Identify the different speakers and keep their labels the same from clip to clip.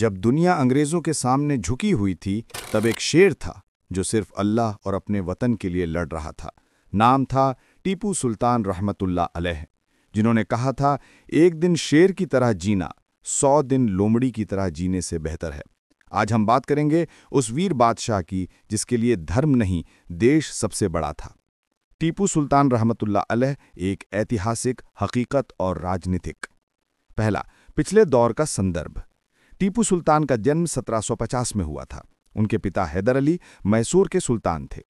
Speaker 1: जब दुनिया अंग्रेजों के सामने झुकी हुई थी, तब एक शेर था जो सिर्फ अल्लाह और अपने वतन के लिए लड़ रहा था। नाम था टीपू सुल्तान रहमतुल्लाह अलैह, जिन्होंने कहा था, एक दिन शेर की तरह जीना 100 दिन लोमड़ी की तरह जीने से बेहतर है। आज हम बात करेंगे उस वीर बादशाह की जिसके लिए धर्म नहीं, देश सबसे बड़ा था। टीपू सुल्तान रहमतुल्लाह अलैह एक ऐतिहासिक, हकीकत और राजनीतिक। पहला, पिछले दौर का संदर्भ। टीपू सुल्तान का जन्म 1750 में हुआ था। उनके पिता हैदर अली मैसूर के सुल्तान थे।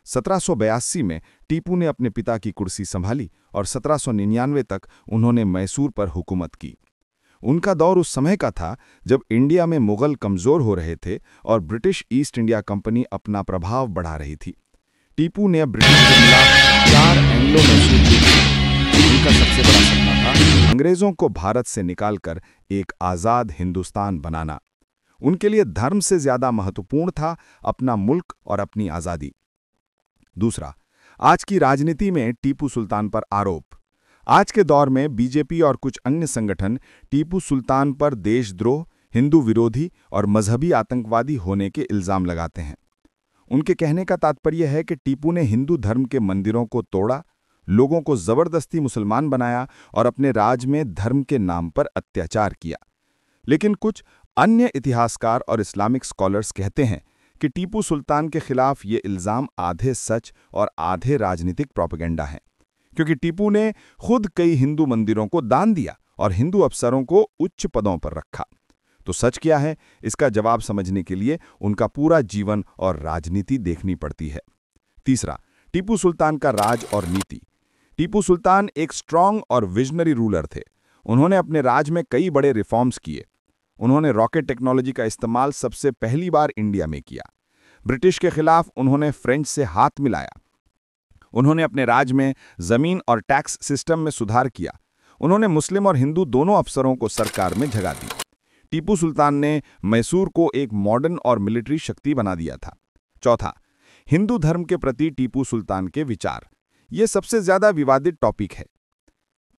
Speaker 1: 1782 में टीपू ने अपने पिता की कुर्सी संभाली और 1799 तक उन्होंने मैसूर पर हुकूमत की। उनका दौर उस समय का था जब इंडिया में मुगल कमजोर हो रहे थे और ब्रिटिश ईस्ट इंडिया कंपनी अपना प्रभाव बढ़ा रही थी। टीपू ने ब्रिटिश के खिलाफ 4 एंग्लो मैसूर जीते। उनका सबसे बड़ा सपना था अंग्रेजों को भारत से निकालकर एक आजाद हिंदुस्तान बनाना। उनके लिए धर्म से ज्यादा महत्वपूर्ण था अपना मुल्क और अपनी आजादी। दूसरा, आज की राजनीति में टीपू सुल्तान पर आरोप। आज के दौर में बीजेपी और कुछ अन्य संगठन टीपू सुल्तान पर देशद्रोह, हिंदू विरोधी और मजहबी आतंकवादी होने के इल्जाम लगाते हैं। उनके कहने का तात्पर्य है कि टीपू ने हिंदू धर्म के मंदिरों को तोड़ा, लोगों को जबरदस्ती मुसलमान बनाया और अपने राज में धर्म के नाम पर अत्याचार किया। लेकिन कुछ अन्य इतिहासकार और इस्लामिक स्कॉलर्स कहते हैं कि टीपू सुल्तान के खिलाफ ये इल्जाम आधे सच और आधे राजनीतिक प्रोपेगेंडा हैं, क्योंकि टीपू ने खुद कई हिंदू मंदिरों को दान दिया और हिंदू अफसरों को उच्च पदों पर रखा। तो सच क्या है, इसका जवाब समझने के लिए उनका पूरा जीवन और राजनीति देखनी पड़ती है। तीसरा, टीपू सुल्तान का राज और नीति। टीपू सुल्तान एक स्ट्रांग और विजनरी रूलर थे। उन्होंने अपने राज में कई बड़े रिफॉर्म्स किए। उन्होंने रॉकेट टेक्नोलॉजी का इस्तेमाल सबसे पहली बार इंडिया में किया। ब्रिटिश के खिलाफ उन्होंने फ्रेंच से हाथ मिलाया। उन्होंने अपने राज में जमीन और टैक्स सिस्टम में सुधार किया। उन्होंने मुस्लिम और हिंदू दोनों अफसरों को सरकार में जगह दी। टीपू सुल्तान ने मैसूर को एक मॉडर्न और मिलिट्री शक्ति बना दिया था। चौथा, हिंदू धर्म के प्रति टीपू सुल्तान के विचार। यह सबसे ज्यादा विवादित टॉपिक है।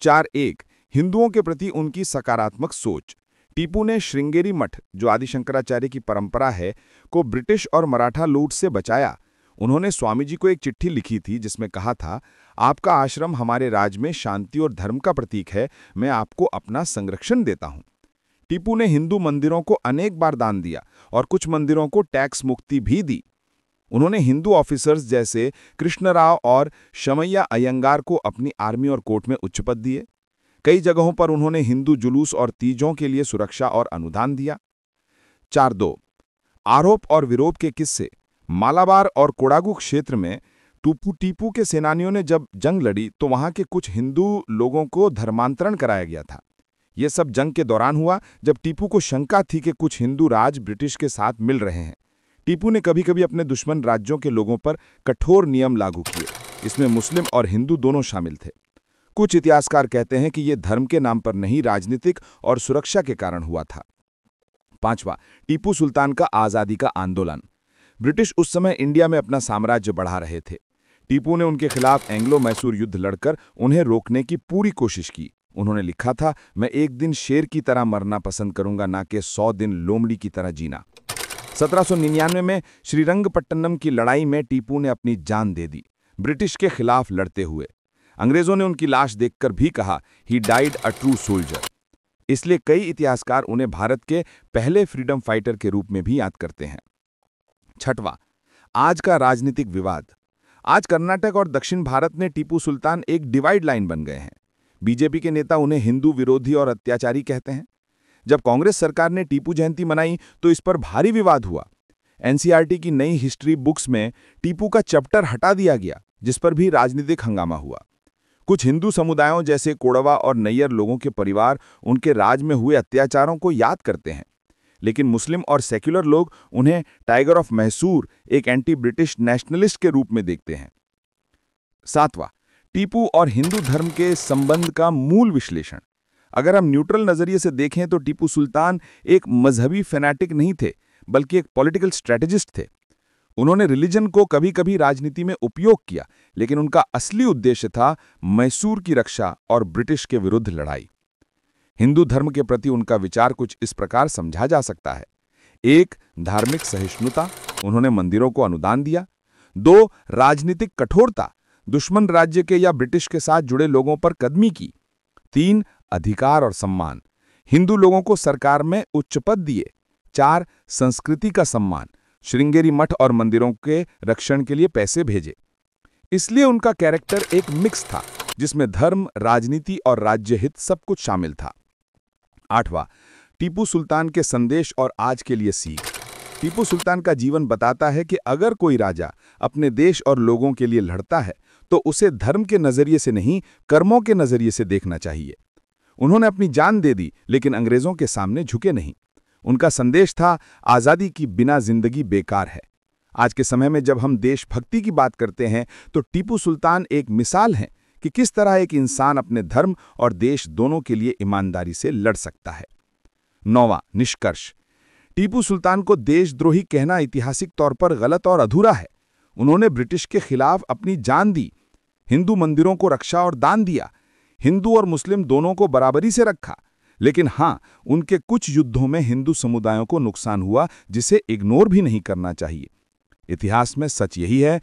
Speaker 1: 4.1 हिंदुओं के प्रति उनकी सकारात्मक सोच। टीपू ने श्रृंगेरी मठ, जो आदि शंकराचार्य की परंपरा है, को ब्रिटिश और मराठा लूट से बचाया। उन्होंने स्वामी जी को एक चिट्ठी लिखी थी जिसमें कहा था, आपका आश्रम हमारे राज में शांति और धर्म का प्रतीक है, मैं आपको अपना संरक्षण देता हूं। टीपू ने हिंदू मंदिरों को अनेक बार दान दिया और कुछ मंदिरों को टैक्स मुक्ति भी दी। उन्होंने हिंदू ऑफिसर्स जैसे कृष्णराव और शमैया अयंगार को अपनी आर्मी और कोर्ट में उच्च पद दिए। कई जगहों पर उन्होंने हिंदू जुलूस और तीजों के लिए सुरक्षा और अनुदान दिया। 4.2 आरोप और विरोध के किस्से। मालाबार और कोडागु क्षेत्र में टीपू के सेनानियों ने जब जंग लड़ी तो वहां के कुछ हिंदू लोगों को धर्मांतरण कराया गया था। यह सब जंग के दौरान हुआ जब टीपू को शंका थी कि कुछ हिंदू राज ब्रिटिश के साथ मिल रहे हैं। टीपू ने कभी कभी अपने दुश्मन राज्यों के लोगों पर कठोर नियम लागू किए। इसमें मुस्लिम और हिंदू दोनों शामिल थे। कुछ इतिहासकार कहते हैं कि यह धर्म के नाम पर नहीं, राजनीतिक और सुरक्षा के कारण हुआ था। 5वां, टीपू सुल्तान का आजादी का आंदोलन। ब्रिटिश उस समय इंडिया में अपना साम्राज्य बढ़ा रहे थे। टीपू ने उनके खिलाफ एंग्लो मैसूर युद्ध लड़कर उन्हें रोकने की पूरी कोशिश की। उन्होंने लिखा था, मैं एक दिन शेर की तरह मरना पसंद करूंगा, ना कि 100 दिन लोमड़ी की तरह जीना। 1799 में श्रीरंगपट्टनम की लड़ाई में टीपू ने अपनी जान दे दी, ब्रिटिश के खिलाफ लड़ते हुए। अंग्रेजों ने उनकी लाश देखकर भी कहा, he died a true soldier. इसलिए कई इतिहासकार उन्हें भारत के पहले फ्रीडम फाइटर के रूप में भी याद करते हैं। 6वां, आज का राजनीतिक विवाद। आज कर्नाटक और दक्षिण भारत में टीपू सुल्तान एक डिवाइड लाइन बन गए हैं। बीजेपी के नेता उन्हें हिंदू विरोधी और अत्याचारी कहते हैं। जब कांग्रेस सरकार ने टीपू जयंती मनाई तो इस पर भारी विवाद हुआ। एनसीईआरटी की नई हिस्ट्री बुक्स में टीपू का चैप्टर हटा दिया गया, जिस पर भी राजनीतिक हंगामा हुआ। कुछ हिंदू समुदायों जैसे कोडवा और नैयर लोगों के परिवार उनके राज में हुए अत्याचारों को याद करते हैं, लेकिन मुस्लिम और सेक्युलर लोग उन्हें टाइगर ऑफ मैसूर, एक एंटी ब्रिटिश नेशनलिस्ट के रूप में देखते हैं। 7वां, टीपू और हिंदू धर्म के संबंध का मूल विश्लेषण। अगर हम न्यूट्रल नजरिए से देखें तो टीपू सुल्तान एक मजहबी फैनाटिक नहीं थे, बल्कि एक पॉलिटिकल स्ट्रेटेजिस्ट थे। उन्होंने रिलीजन को कभी कभी राजनीति में उपयोग किया, लेकिन उनका असली उद्देश्य था मैसूर की रक्षा और ब्रिटिश के विरुद्ध लड़ाई। हिंदू धर्म के प्रति उनका विचार कुछ इस प्रकार समझा जा सकता है। 1. धार्मिक सहिष्णुता, उन्होंने मंदिरों को अनुदान दिया। 2. राजनीतिक कठोरता, दुश्मन राज्य के या ब्रिटिश के साथ जुड़े लोगों पर कदमी की। 3. अधिकार और सम्मान, हिंदू लोगों को सरकार में उच्च पद दिए। 4. संस्कृति का सम्मान, श्रृंगेरी मठ और मंदिरों के रक्षण के लिए पैसे भेजे। इसलिए उनका कैरेक्टर एक मिक्स था, जिसमें धर्म, राजनीति और राज्य हित सब कुछ शामिल था। 8वां, टीपू सुल्तान के संदेश और आज के लिए सीख। टीपू सुल्तान का जीवन बताता है कि अगर कोई राजा अपने देश और लोगों के लिए लड़ता है तो उसे धर्म के नजरिए से नहीं, कर्मों के नजरिए से देखना चाहिए। उन्होंने अपनी जान दे दी, लेकिन अंग्रेजों के सामने झुके नहीं। उनका संदेश था, आज़ादी की बिना जिंदगी बेकार है। आज के समय में जब हम देशभक्ति की बात करते हैं तो टीपू सुल्तान एक मिसाल है कि किस तरह एक इंसान अपने धर्म और देश दोनों के लिए ईमानदारी से लड़ सकता है। 9वां, निष्कर्ष। टीपू सुल्तान को देशद्रोही कहना ऐतिहासिक तौर पर गलत और अधूरा है। उन्होंने ब्रिटिश के खिलाफ अपनी जान दी, हिंदू मंदिरों को रक्षा और दान दिया, हिंदू और मुस्लिम दोनों को बराबरी से रखा। लेकिन हां, उनके कुछ युद्धों में हिंदू समुदायों को नुकसान हुआ, जिसे इग्नोर भी नहीं करना चाहिए। इतिहास में सच यही है,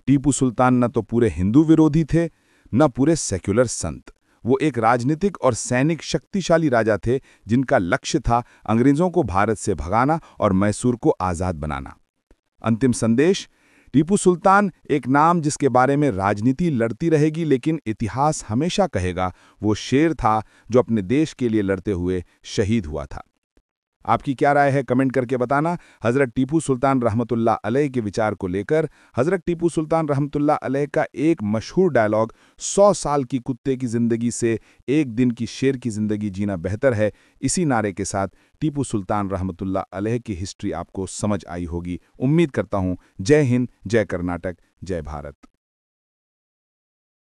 Speaker 1: टीपू सुल्तान न तो पूरे हिंदू विरोधी थे, न पूरे सेक्युलर संत। वो एक राजनीतिक और सैनिक शक्तिशाली राजा थे, जिनका लक्ष्य था अंग्रेजों को भारत से भगाना और मैसूर को आज़ाद बनाना। अंतिम संदेश, टीपू सुल्तान एक नाम जिसके बारे में राजनीति लड़ती रहेगी, लेकिन इतिहास हमेशा कहेगा वो शेर था जो अपने देश के लिए लड़ते हुए शहीद हुआ था। आपकी क्या राय है, कमेंट करके बताना। हज़रत टीपू सुल्तान रहमतुल्लाह अलैह के विचार को लेकर हज़रत टीपू सुल्तान रहमतुल्लाह अलैह का एक मशहूर डायलॉग, 100 साल की कुत्ते की जिंदगी से एक दिन की शेर की जिंदगी जीना बेहतर है, इसी नारे के साथ टीपू सुल्तान रहमतुल्लाह अलैह की हिस्ट्री आपको समझ आई होगी। उम्मीद करता हूँ। जय हिंद, जय कर्नाटक, जय भारत।